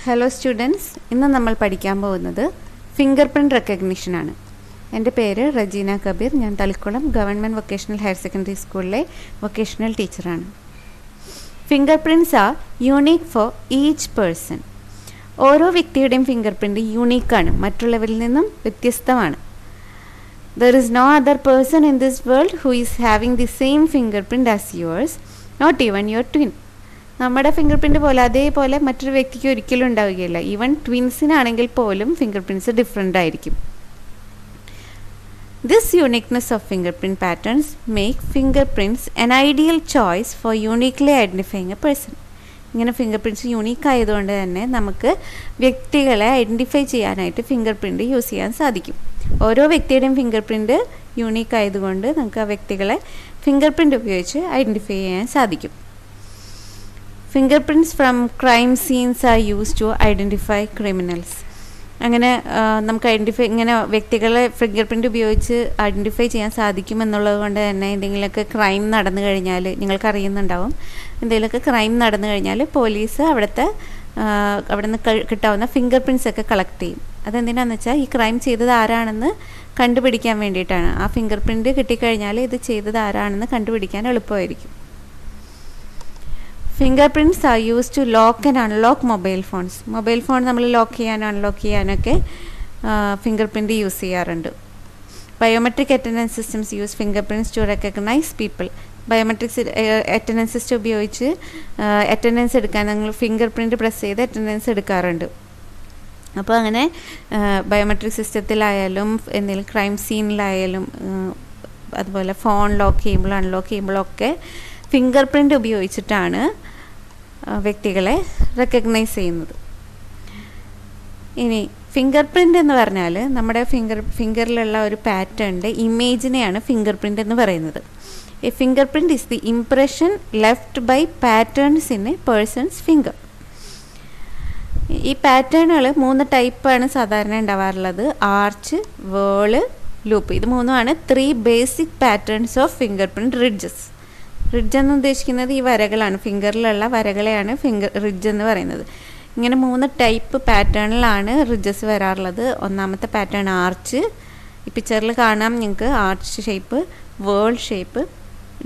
Hello students, ഇന്ന് നമ്മൾ പഠിക്കാൻ പോകുന്നത് ഫിംഗർ പ്രിൻറ്റ് റെക്കഗ്നിഷൻ ആണ്. എൻ്റെ പേര് റജീന കബീർ. ഞാൻ Thalikkulam government vocational higher secondary സ്കൂളിലെ വൊക്കേഷണൽ ടീച്ചറാണ്. Finger prints are unique for each person. ഓരോ വ്യക്തിയുടെയും ഫിംഗർ പ്രിൻറ്റ് യൂണീക്കാണ്, മറ്റുള്ളവരിൽ നിന്നും വ്യത്യസ്തമാണ്. There is no other person in this world who is having the same fingerprint as yours, not even your twin. നമ്മുടെ finger print പോലെ അതേപോലെ മറ്റൊരു വ്യക്തിക്ക് ഒരിക്കലും ഉണ്ടാവുകയില്ല. ഈവൻ ട്വിൻസിനാണെങ്കിൽ പോലും ഫിംഗർ പ്രിൻറ്റ്സ് ഡിഫറെൻ്റ് ആയിരിക്കും. This uniqueness of fingerprint patterns make fingerprints an ideal choice for uniquely identifying a person. ഇങ്ങനെ ഫിംഗർ പ്രിൻറ്റ്സ് യൂണീക്ക് ആയതുകൊണ്ട് തന്നെ നമുക്ക് വ്യക്തികളെ ഐഡൻറ്റിഫൈ ചെയ്യാനായിട്ട് ഫിംഗർ പ്രിൻറ്റ് യൂസ് ചെയ്യാൻ സാധിക്കും. ഓരോ വ്യക്തിയുടെയും ഫിംഗർ പ്രിൻറ്റ് യൂണീക്ക് ആയതുകൊണ്ട് നമുക്ക് ആ വ്യക്തികളെ ഫിംഗർ പ്രിൻറ്റ് ഉപയോഗിച്ച് ഐഡൻറ്റിഫൈ ചെയ്യാൻ സാധിക്കും. Finger prints from crime scenes are use to identify criminals. അങ്ങനെ നമുക്ക് ഇങ്ങനെ വ്യക്തികളെ ഫിംഗർ പ്രിൻറ്റ് ഉപയോഗിച്ച് ഐഡൻറ്റിഫൈ ചെയ്യാൻ സാധിക്കുമെന്നുള്ളത് കൊണ്ട് തന്നെ എന്തെങ്കിലുമൊക്കെ ക്രൈം നടന്നു കഴിഞ്ഞാൽ, നിങ്ങൾക്കറിയുന്നുണ്ടാവും, എന്തെങ്കിലുമൊക്കെ ക്രൈം നടന്നു കഴിഞ്ഞാൽ പോലീസ് അവിടെ നിന്ന് കിട്ടാവുന്ന ഫിംഗർ പ്രിൻറ്റ്സ് ഒക്കെ കളക്ട് ചെയ്യും. അതെന്തിനാണെന്ന് വെച്ചാൽ ഈ ക്രൈം ചെയ്തത് ആരാണെന്ന് കണ്ടുപിടിക്കാൻ വേണ്ടിയിട്ടാണ്. ആ ഫിംഗർ പ്രിൻറ്റ് കിട്ടിക്കഴിഞ്ഞാൽ ഇത് ചെയ്തത് ആരാണെന്ന് കണ്ടുപിടിക്കാൻ എളുപ്പമായിരിക്കും. Finger prints are use to lock and unlock mobile phones. Mobile phone നമ്മൾ ലോക്ക് ചെയ്യാനും അൺലോക്ക് ചെയ്യാനൊക്കെ ഫിംഗർ പ്രിൻറ്റ് യൂസ് ചെയ്യാറുണ്ട്. Biometric attendance systems use finger prints to recognise people. Biometrics attendance system ഉപയോഗിച്ച് അറ്റൻഡൻസ് എടുക്കാൻ നിങ്ങൾ ഫിംഗർ പ്രിൻറ്റ് പ്രസ് ചെയ്ത് attendance എടുക്കാറുണ്ട്. അപ്പോൾ അങ്ങനെ ബയോമെട്രിക് സിസ്റ്റത്തിലായാലും എന്തെങ്കിലും ക്രൈം സീനിലായാലും അതുപോലെ ഫോൺ ലോക്ക് ചെയ്യുമ്പോഴും അൺലോക്ക് ചെയ്യുമ്പോഴൊക്കെ ഫിംഗർ പ്രിൻറ്റ് ഉപയോഗിച്ചിട്ടാണ് വ്യക്തികളെ റെക്കഗ്നൈസ് ചെയ്യുന്നത്. ഇനി ഫിംഗർ പ്രിൻ്റ് എന്ന് പറഞ്ഞാൽ നമ്മുടെ ഫിംഗറിലുള്ള ഒരു പാറ്റേണിൻ്റെ ഇമേജിനെയാണ് ഫിംഗർ പ്രിൻ്റ് എന്ന് പറയുന്നത്. A finger print is the impression left by patterns in a person's finger. ഈ പാറ്റേണുകൾ 3 ടൈപ്പാണ് സാധാരണ ഉണ്ടാവാറുള്ളത്: ആർച്ച്, വേള്, ലൂപ്പ്. ഇത് മൂന്നുമാണ് 3 basic patterns of finger print ridges. Ridge എന്ന് ഉദ്ദേശിക്കുന്നത് ഈ വരകളാണ്, ഫിംഗറിലുള്ള വരകളെയാണ് റിഡ്ജ് എന്ന് പറയുന്നത്. ഇങ്ങനെ 3 ടൈപ്പ് പാറ്റേണിലാണ് റിഡ്ജസ് വരാറുള്ളത്. ഒന്നാമത്തെ പാറ്റേൺ ആർച്ച്. ഈ പിക്ചറിൽ കാണാം നിങ്ങൾക്ക് arch shape, വേൾ shape,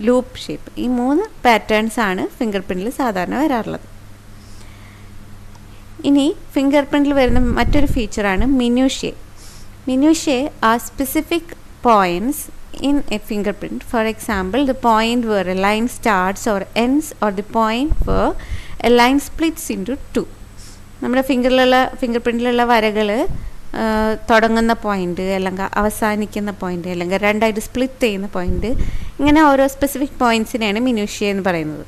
loop shape. ഈ 3 പാറ്റേൺസ് ആണ് ഫിംഗർ പ്രിൻറ്റിൽ സാധാരണ വരാറുള്ളത്. ഇനി ഫിംഗർ പ്രിൻറ്റിൽ വരുന്ന മറ്റൊരു ഫീച്ചറാണ് minutiae. Minutiae are specific points in a fingerprint. For example, the point where a line starts or ends, or the point where a line splits into 2. നമ്മുടെ ഫിംഗർ പ്രിൻറ്റിലുള്ള വരകൾ തുടങ്ങുന്ന പോയിൻ്റ്, അല്ലെങ്കിൽ അവസാനിക്കുന്ന പോയിൻ്റ്, അല്ലെങ്കിൽ 2ആയിട്ട് സ്പ്ലിറ്റ് ചെയ്യുന്ന പോയിൻ്റ്, ഇങ്ങനെ ഓരോ specific പോയിൻറ്റ്സിനെയാണ് മിനൂഷ്യ എന്ന് പറയുന്നത്.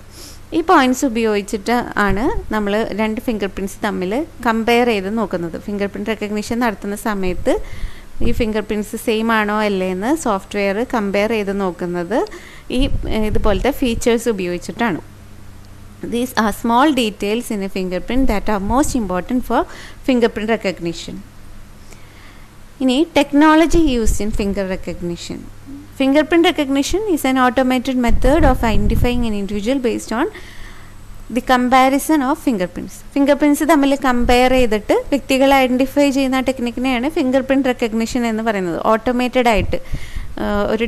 ഈ പോയിൻറ്റ്സ് ഉപയോഗിച്ചിട്ട് ആണ് നമ്മൾ 2 ഫിംഗർ പ്രിൻറ്റ്സ് തമ്മിൽ കമ്പയർ ചെയ്ത് നോക്കുന്നത്. ഫിംഗർ പ്രിൻറ്റ് റെക്കഗ്നിഷൻ നടത്തുന്ന സമയത്ത് ഈ ഫിംഗർ പ്രിൻറ്റ്സ് സെയിം ആണോ അല്ലേ എന്ന് സോഫ്റ്റ്വെയർ കമ്പയർ ചെയ്ത് നോക്കുന്നത് ഈ ഇതുപോലത്തെ ഫീച്ചേഴ്സ് ഉപയോഗിച്ചിട്ടാണ്. These are small details in a finger print that are most important for finger print recognition. ഇനി technology used in finger recognition. Finger print recognition is an automated method of identifying an individual based on the comparison of finger prints. Finger prints തമ്മിൽ compare ചെയ്തിട്ട് വ്യക്തികളെ identify ചെയ്യുന്ന ടെക്നിക്കിനെയാണ് finger print recognition എന്ന് പറയുന്നത്. Automated ആയിട്ട് ഒരു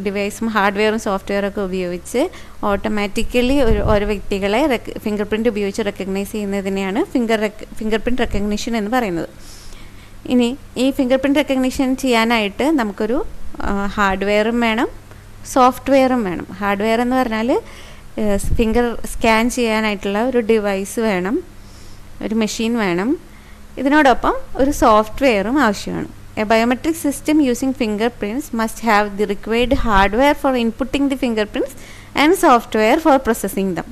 ഡിവൈസും ഹാർഡ്വെയറും സോഫ്റ്റ്വെയറൊക്കെ ഉപയോഗിച്ച് automatically ഓരോ വ്യക്തികളെ ഫിംഗർ പ്രിൻറ്റ് ഉപയോഗിച്ച് റെക്കഗ്നൈസ് ചെയ്യുന്നതിനെയാണ് ഫിംഗർ പ്രിൻറ്റ് റെക്കഗ്നിഷൻ എന്ന് പറയുന്നത്. ഇനി ഈ ഫിംഗർ പ്രിൻറ്റ് റെക്കഗ്നിഷൻ ചെയ്യാനായിട്ട് നമുക്കൊരു ഹാർഡ്വെയറും വേണം, സോഫ്റ്റ്വെയറും വേണം. ഹാർഡ്വെയർ എന്ന് പറഞ്ഞാൽ ഫിംഗർ സ്കാൻ ചെയ്യാനായിട്ടുള്ള ഒരു ഡിവൈസ് വേണം, ഒരു മെഷീൻ വേണം. ഇതിനോടൊപ്പം ഒരു സോഫ്റ്റ്വെയറും ആവശ്യമാണ്. A biometric system using finger prints must have the required hardware for inputting the finger prints and software for processing them.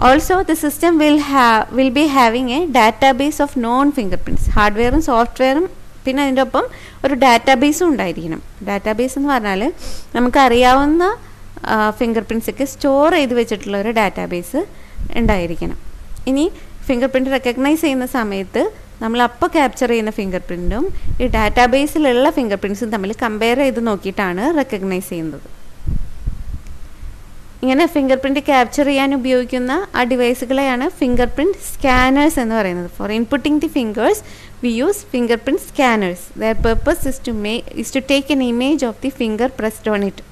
Also the system will be having a database of known finger prints. ഹാർഡ്വെയറും സോഫ്റ്റ്വെയറും പിന്നെ അതിൻ്റെ ഒപ്പം ഒരു ഡാറ്റാബേസും ഉണ്ടായിരിക്കണം. Database എന്ന് പറഞ്ഞാൽ നമുക്കറിയാവുന്ന ഫിംഗർ പ്രിൻറ്റ്സൊക്കെ സ്റ്റോർ ചെയ്ത് വെച്ചിട്ടുള്ള ഒരു ഡാറ്റാബേസ് ഉണ്ടായിരിക്കണം. ഇനി ഫിംഗർ പ്രിൻറ്റ് റെക്കഗ്നൈസ് ചെയ്യുന്ന സമയത്ത് നമ്മൾ അപ്പോൾ ക്യാപ്ചർ ചെയ്യുന്ന ഫിംഗർ പ്രിൻറ്റും ഈ ഡാറ്റാബേസിലുള്ള ഫിംഗർ പ്രിൻറ്റ്സും തമ്മിൽ കമ്പയർ ചെയ്ത് നോക്കിയിട്ടാണ് റെക്കഗ്നൈസ് ചെയ്യുന്നത്. ഇങ്ങനെ ഫിംഗർ പ്രിൻറ്റ് ക്യാപ്ചർ ചെയ്യാൻ ഉപയോഗിക്കുന്ന ആ ഡിവൈസുകളെയാണ് ഫിംഗർ പ്രിൻറ്റ് സ്കാനേഴ്സ് എന്ന് പറയുന്നത്. For inputting the fingers we use finger print scanners. Their purpose is to take an image of the finger pressed on it.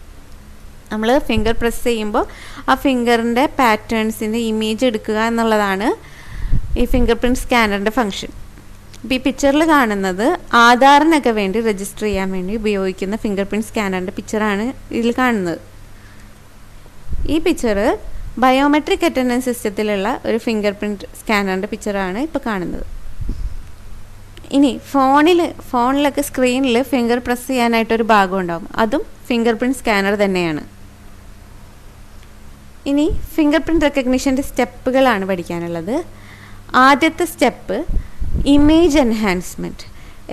നമ്മൾ ഫിംഗർ പ്രസ് ചെയ്യുമ്പോൾ ആ ഫിംഗറിൻ്റെ പാറ്റേൺസിൻ്റെ ഇമേജ് എടുക്കുക എന്നുള്ളതാണ് ഈ ഫിംഗർ പ്രിൻറ്റ് സ്കാനറിൻ്റെ ഫങ്ഷൻ. ഇപ്പോൾ ഈ പിക്ചറിൽ കാണുന്നത് ആധാറിനൊക്കെ വേണ്ടി രജിസ്റ്റർ ചെയ്യാൻ വേണ്ടി ഉപയോഗിക്കുന്ന ഫിംഗർ പ്രിൻറ്റ് സ്കാനറിൻ്റെ പിക്ചറാണ് ഇതിൽ കാണുന്നത്. ഈ പിക്ചർ ബയോമെട്രിക് അറ്റൻഡൻസ് സിസ്റ്റത്തിലുള്ള ഒരു ഫിംഗർ പ്രിൻറ്റ് സ്കാനറിൻ്റെ പിക്ചറാണ് ഇപ്പോൾ കാണുന്നത്. ഇനി ഫോണിലൊക്കെ സ്ക്രീനിൽ ഫിംഗർ പ്രസ് ചെയ്യാനായിട്ടൊരു ഭാഗം ഉണ്ടാകും, അതും ഫിംഗർ പ്രിൻറ്റ് സ്കാനർ തന്നെയാണ്. ഇനി ഫിംഗർ പ്രിൻറ്റ് റെക്കഗ്നിഷൻ്റെ സ്റ്റെപ്പുകളാണ് പഠിക്കാനുള്ളത്. ആദ്യത്തെ step image enhancement.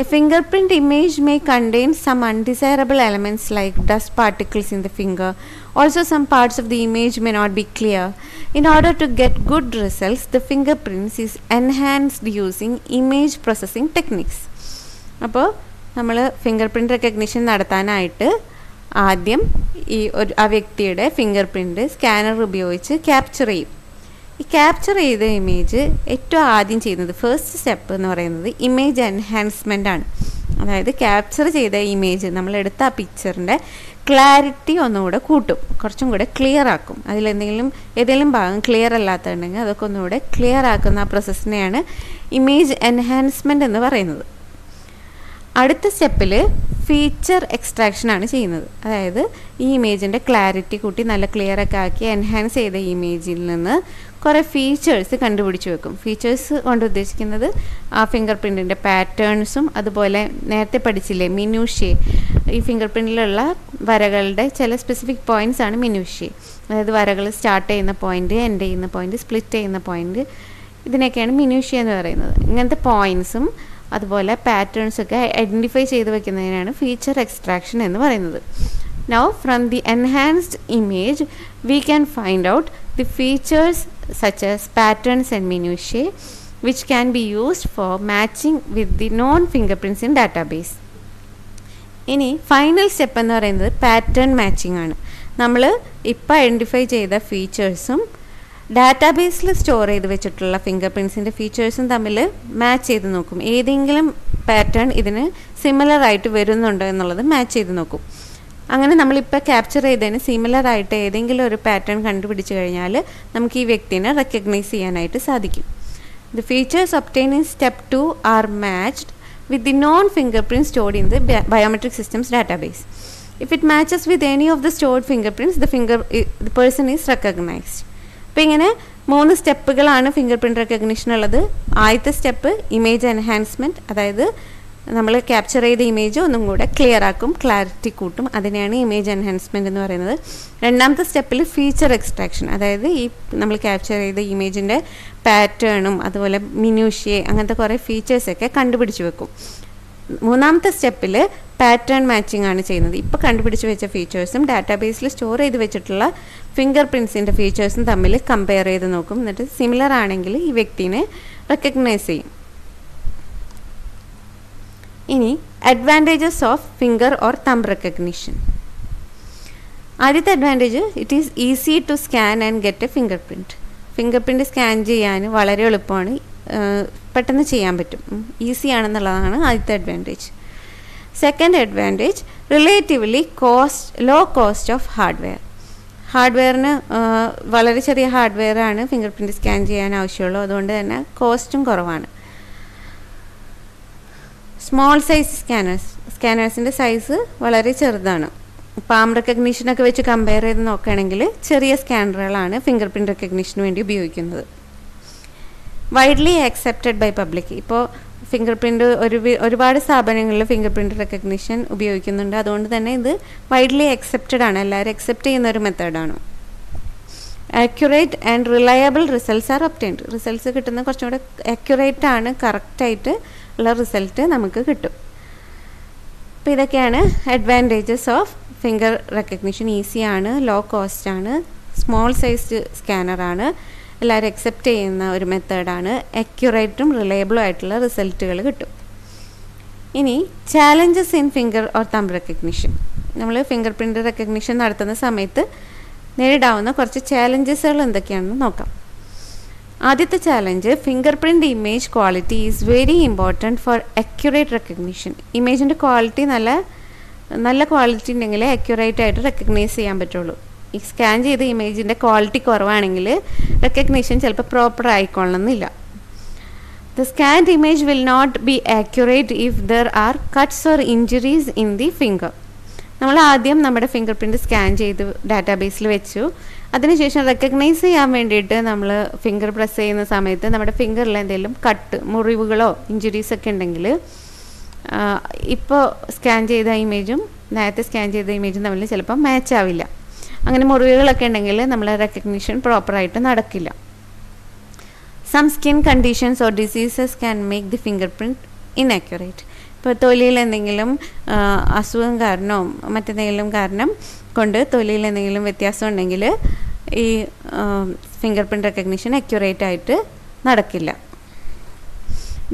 A fingerprint image may contain some undesirable elements like dust particles in the finger. Also, some parts of the image may not be clear. In order to get good results, the fingerprints is enhanced using image processing techniques. അപ്പോൾ നമ്മൾ finger print recognition നടത്താനായിട്ട് ആദ്യം ആ വ്യക്തിയുടെ finger print scanner ഉപയോഗിച്ച് capture ചെയ്യും. ഈ capture ചെയ്ത ഇമേജ് ഏറ്റവും ആദ്യം ചെയ്യുന്നത് ഫസ്റ്റ് സ്റ്റെപ്പ് എന്ന് പറയുന്നത് ഇമേജ് എൻഹാൻസ്മെൻ്റ് ആണ്. അതായത് ക്യാപ്ചർ ചെയ്ത ഇമേജ് നമ്മളെടുത്ത ആ പിക്ചറിൻ്റെ ക്ലാരിറ്റി ഒന്നുകൂടെ കൂട്ടും, കുറച്ചും കൂടെ ക്ലിയർ ആക്കും. ഏതെങ്കിലും ഭാഗം ക്ലിയർ അല്ലാത്തുണ്ടെങ്കിൽ അതൊക്കെ ഒന്നുകൂടെ ക്ലിയർ ആക്കുന്ന ആ പ്രോസസ്സിനെയാണ് ഇമേജ് എൻഹാൻസ്മെൻറ്റ് എന്ന് പറയുന്നത്. അടുത്ത സ്റ്റെപ്പിൽ ഫീച്ചർ എക്സ്ട്രാക്ഷനാണ് ചെയ്യുന്നത്. അതായത് ഈ ഇമേജിൻ്റെ ക്ലാരിറ്റി കൂട്ടി നല്ല ക്ലിയർ ഒക്കെ ആക്കി എൻഹാൻസ് ചെയ്ത ഇമേജിൽ നിന്ന് കുറേ ഫീച്ചേഴ്സ് കണ്ടുപിടിച്ച് വെക്കും. ഫീച്ചേഴ്സ് കൊണ്ട് ഉദ്ദേശിക്കുന്നത് ആ ഫിംഗർ പ്രിൻറ്റിൻ്റെ പാറ്റേൺസും അതുപോലെ നേരത്തെ പഠിച്ചില്ലേ മിനൂഷ്യ, ഈ ഫിംഗർ പ്രിൻറ്റിലുള്ള വരകളുടെ ചില സ്പെസിഫിക് പോയിൻറ്റ്സ് ആണ് മിനൂഷ്യ. അതായത് വരകൾ സ്റ്റാർട്ട് ചെയ്യുന്ന പോയിൻറ്റ്, എൻഡ് ചെയ്യുന്ന പോയിൻറ്റ്, സ്പ്ലിറ്റ് ചെയ്യുന്ന പോയിൻറ്റ്, ഇതിനൊക്കെയാണ് മിനൂഷ്യ എന്ന് പറയുന്നത്. ഇങ്ങനത്തെ പോയിൻറ്റ്സും അതുപോലെ പാറ്റേൺസൊക്കെ ഐഡൻറ്റിഫൈ ചെയ്ത് വെക്കുന്നതിനാണ് ഫീച്ചർ എക്സ്ട്രാക്ഷൻ എന്ന് പറയുന്നത്. Now from the enhanced image we can find out the features such as patterns and minutiae which can be used for matching with the known fingerprints in database. ഇനി final step എന്ന് പറയുന്നത് pattern matching ആണ്. നമ്മൾ ഇപ്പോൾ identify ചെയ്ത ഫീച്ചേഴ്സും ഡാറ്റാബേസിൽ store ചെയ്ത് വെച്ചിട്ടുള്ള ഫിംഗർ പ്രിൻസിൻ്റെ ഫീച്ചേഴ്സും തമ്മിൽ മാച്ച് ചെയ്ത് നോക്കും. ഏതെങ്കിലും പാറ്റേൺ ഇതിന് സിമിലർ ആയിട്ട് വരുന്നുണ്ടോ എന്നുള്ളത് മാച്ച് ചെയ്ത് നോക്കും. അങ്ങനെ നമ്മളിപ്പോൾ ക്യാപ്ചർ ചെയ്തതിന് സിമിലർ ആയിട്ട് ഏതെങ്കിലും ഒരു പാറ്റേൺ കണ്ടുപിടിച്ച് കഴിഞ്ഞാൽ നമുക്ക് ഈ വ്യക്തിനെ റെക്കഗ്നൈസ് ചെയ്യാനായിട്ട് സാധിക്കും. The features obtain in step 2 are matched with the known fingerprint stored in the biometric systems database. If it matches with any of the stored fingerprints, the person is recognized. അപ്പോൾ ഇങ്ങനെ 3 സ്റ്റെപ്പുകളാണ് finger print recognition ഉള്ളത്. ആദ്യത്തെ step image enhancement, അതായത് നമ്മൾ capture ചെയ്ത image ഒന്നും കൂടെ clear ആക്കും, ക്ലാരിറ്റി കൂട്ടും, അതിനെയാണ് ഇമേജ് എൻഹാൻസ്മെൻറ്റ് എന്ന് പറയുന്നത്. രണ്ടാമത്തെ സ്റ്റെപ്പിൽ ഫീച്ചർ എക്സ്ട്രാക്ഷൻ, അതായത് ഈ നമ്മൾ ക്യാപ്ചർ ചെയ്ത ഇമേജിൻ്റെ പാറ്റേണും അതുപോലെ മിനൂഷ്യ അങ്ങനത്തെ കുറേ ഫീച്ചേഴ്സൊക്കെ കണ്ടുപിടിച്ച് വെക്കും. മൂന്നാമത്തെ സ്റ്റെപ്പിൽ പാറ്റേൺ മാച്ചിങ് ആണ് ചെയ്യുന്നത്. ഇപ്പോൾ കണ്ടുപിടിച്ച് വെച്ച ഫീച്ചേഴ്സും ഡാറ്റാബേസിൽ സ്റ്റോർ ചെയ്ത് വെച്ചിട്ടുള്ള ഫിംഗർ പ്രിൻസിൻ്റെ ഫീച്ചേഴ്സും തമ്മിൽ കമ്പയർ ചെയ്ത് നോക്കും. എന്നിട്ട് സിമിലർ ആണെങ്കിൽ ഈ വ്യക്തിനെ റെക്കഗ്നൈസ് ചെയ്യും. ഇനി advantages of finger or thumb recognition. ആദ്യത്തെ advantage, it is easy to scan and get a finger print. Finger print scan ചെയ്യാൻ വളരെ എളുപ്പമാണ്, പെട്ടെന്ന് ചെയ്യാൻ പറ്റും, ഈസി ആണെന്നുള്ളതാണ് ആദ്യത്തെ advantage. Second advantage, relatively low cost of ഹാർഡ്വെയറിന് വളരെ ചെറിയ ഹാർഡ്വെയറാണ് ഫിംഗർ പ്രിൻറ്റ് സ്കാൻ ചെയ്യാൻ ആവശ്യമുള്ളൂ, അതുകൊണ്ട് തന്നെ കോസ്റ്റും കുറവാണ്. സ്മോൾ സൈസ് സ്കാനേഴ്സിൻ്റെ സൈസ് വളരെ ചെറുതാണ്. പാം റെക്കഗ്നീഷനൊക്കെ വെച്ച് കമ്പയർ ചെയ്ത് നോക്കുകയാണെങ്കിൽ ചെറിയ സ്കാനറുകളാണ് ഫിംഗർ പ്രിൻറ്റ് റെക്കഗ്നീഷന് വേണ്ടി ഉപയോഗിക്കുന്നത്. Widely accepted by public. ഇപ്പോൾ ഫിംഗർ പ്രിൻറ്റ് ഒരുപാട് സ്ഥാപനങ്ങളിൽ ഫിംഗർ പ്രിൻറ്റ് റെക്കഗ്നിഷൻ ഉപയോഗിക്കുന്നുണ്ട്, അതുകൊണ്ട് തന്നെ ഇത് വൈഡ്ലി ആക്സെപ്റ്റഡ് ആണ്, എല്ലാവരും അക്സെപ്റ്റ് ചെയ്യുന്ന ഒരു മെത്തേഡാണ്. Accurate and reliable results R obtained. Results കിട്ടുന്നത് കുറച്ചും കൂടെ ആക്യുറേറ്റ് ആണ്, കറക്റ്റായിട്ട് ഉള്ള റിസൾട്ട് നമുക്ക് കിട്ടും. അപ്പോൾ ഇതൊക്കെയാണ് അഡ്വാൻറ്റേജസ് ഓഫ് ഫിംഗർ റെക്കഗ്നിഷൻ. ഈസിയാണ്, ലോ കോസ്റ്റ് ആണ്, സ്മോൾ സൈസ്ഡ് സ്കാനറാണ്, എല്ലാവരും അക്സെപ്റ്റ് ചെയ്യുന്ന ഒരു മെത്തേഡാണ്, അക്യുറേറ്റും റിലയബിളും ആയിട്ടുള്ള റിസൾട്ടുകൾ കിട്ടും. ഇനി challenges in finger or thumb recognition. നമ്മൾ ഫിംഗർ പ്രിൻറ്റ് റെക്കഗ്നിഷൻ നടത്തുന്ന സമയത്ത് നേരിടാവുന്ന കുറച്ച് ചാലഞ്ചസുകൾ എന്തൊക്കെയാണെന്ന് നോക്കാം. ആദ്യത്തെ challenge, finger print image quality is very important for accurate recognition. ഇമേജിൻ്റെ ക്വാളിറ്റി നല്ല ക്വാളിറ്റി ഉണ്ടെങ്കിൽ അക്യുറേറ്റ് ആയിട്ട് റെക്കഗ്നൈസ് ചെയ്യാൻ പറ്റുള്ളൂ. ഈ സ്കാൻ ചെയ്ത ഇമേജിൻ്റെ ക്വാളിറ്റി കുറവാണെങ്കിൽ റെക്കഗ്നിഷൻ ചിലപ്പോൾ പ്രോപ്പർ ആയിക്കൊള്ളണമെന്നില്ല. The scanned image will not be accurate if there are cuts or injuries in the finger. നമ്മൾ ആദ്യം നമ്മുടെ ഫിംഗർ പ്രിൻറ്റ് സ്കാൻ ചെയ്ത് ഡാറ്റാബേസിൽ വെച്ചു. അതിനുശേഷം റെക്കഗ്നൈസ് ചെയ്യാൻ വേണ്ടിയിട്ട് നമ്മൾ ഫിംഗർ പ്രസ് ചെയ്യുന്ന സമയത്ത് നമ്മുടെ ഫിംഗറിൽ എന്തെങ്കിലും മുറിവുകളോ ഇഞ്ചുറീസ് ഒക്കെ ഉണ്ടെങ്കിൽ ഇപ്പോൾ സ്കാൻ ചെയ്ത ഇമേജും നേരത്തെ സ്കാൻ ചെയ്ത ഇമേജും തമ്മിൽ ചിലപ്പോൾ മാച്ച് ആവില്ല. അങ്ങനെ മുറിവുകളൊക്കെ ഉണ്ടെങ്കിൽ നമ്മൾ റെക്കഗ്നിഷൻ പ്രോപ്പറായിട്ട് നടക്കില്ല. Some skin conditions or diseases can make the fingerprint inaccurate. ഇപ്പോൾ തൊലിയിൽ എന്തെങ്കിലും അസുഖം കാരണമോ മറ്റെന്തെങ്കിലും കാരണം കൊണ്ട് തൊലിയിൽ എന്തെങ്കിലും വ്യത്യാസം ഉണ്ടെങ്കിൽ ഈ ഫിംഗർ പ്രിൻറ്റ് റെക്കഗ്നിഷൻ അക്യുറേറ്റ് ആയിട്ട് നടക്കില്ല.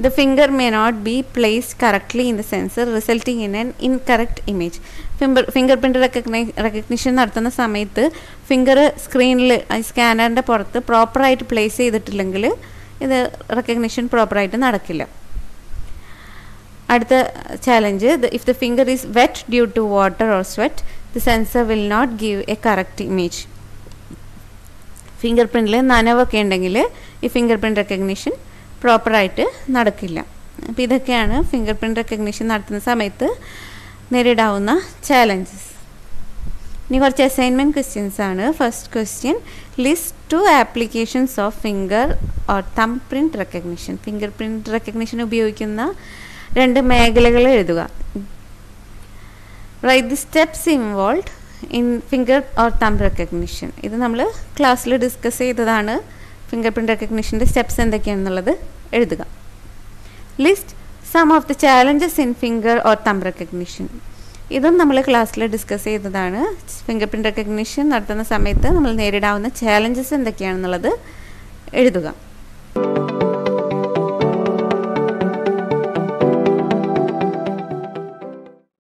The finger may not be placed correctly in the sensor, resulting in an incorrect image. Finger print recognition നടത്തുന്ന സമയത്ത് ഫിംഗർ സ്ക്രീനിൽ സ്കാനറിൻ്റെ പുറത്ത് പ്രോപ്പറായിട്ട് പ്ലേസ് ചെയ്തിട്ടില്ലെങ്കിൽ ഇത് റെക്കഗ്നിഷൻ പ്രോപ്പറായിട്ട് നടക്കില്ല. അടുത്ത challenge, if the finger is wet due to water or sweat, the sensor will not give a correct image. Finger പ്രിൻറ്റിൽ നനവൊക്കെ ഉണ്ടെങ്കിൽ ഈ ഫിംഗർ പ്രിൻറ്റ് റെക്കഗ്നിഷൻ പ്രോപ്പറായിട്ട് നടക്കില്ല. അപ്പോൾ ഇതൊക്കെയാണ് ഫിംഗർ പ്രിൻറ്റ് റെക്കഗ്നിഷൻ നടത്തുന്ന സമയത്ത് നേരിടാവുന്ന ചാലഞ്ചസ്. ഇനി കുറച്ച് അസൈൻമെൻറ്റ് ക്വസ്റ്റ്യൻസ് ആണ്. First question, list 2 applications of finger or thumb print recognition. Finger print recognition ഉപയോഗിക്കുന്ന 2 മേഖലകൾ എഴുതുക. Write the steps involved in finger or thumb recognition. ഇത് നമ്മൾ ക്ലാസ്സിൽ ഡിസ്കസ് ചെയ്തതാണ്. ഫിംഗർ പ്രിൻറ്റ് റെക്കഗ്നിഷൻ്റെ സ്റ്റെപ്സ് എന്തൊക്കെയാണെന്നുള്ളത് എഴുതുക. List some of the challenges in finger or thumb recognition. ഇതും നമ്മൾ ക്ലാസ്സിൽ ഡിസ്കസ് ചെയ്തതാണ്. ഫിംഗർ പ്രിൻറ്റ് റെക്കഗ്നിഷൻ നടത്തുന്ന സമയത്ത് നമ്മൾ നേരിടാവുന്ന ചാലഞ്ചസ് എന്തൊക്കെയാണെന്നുള്ളത് എഴുതുക.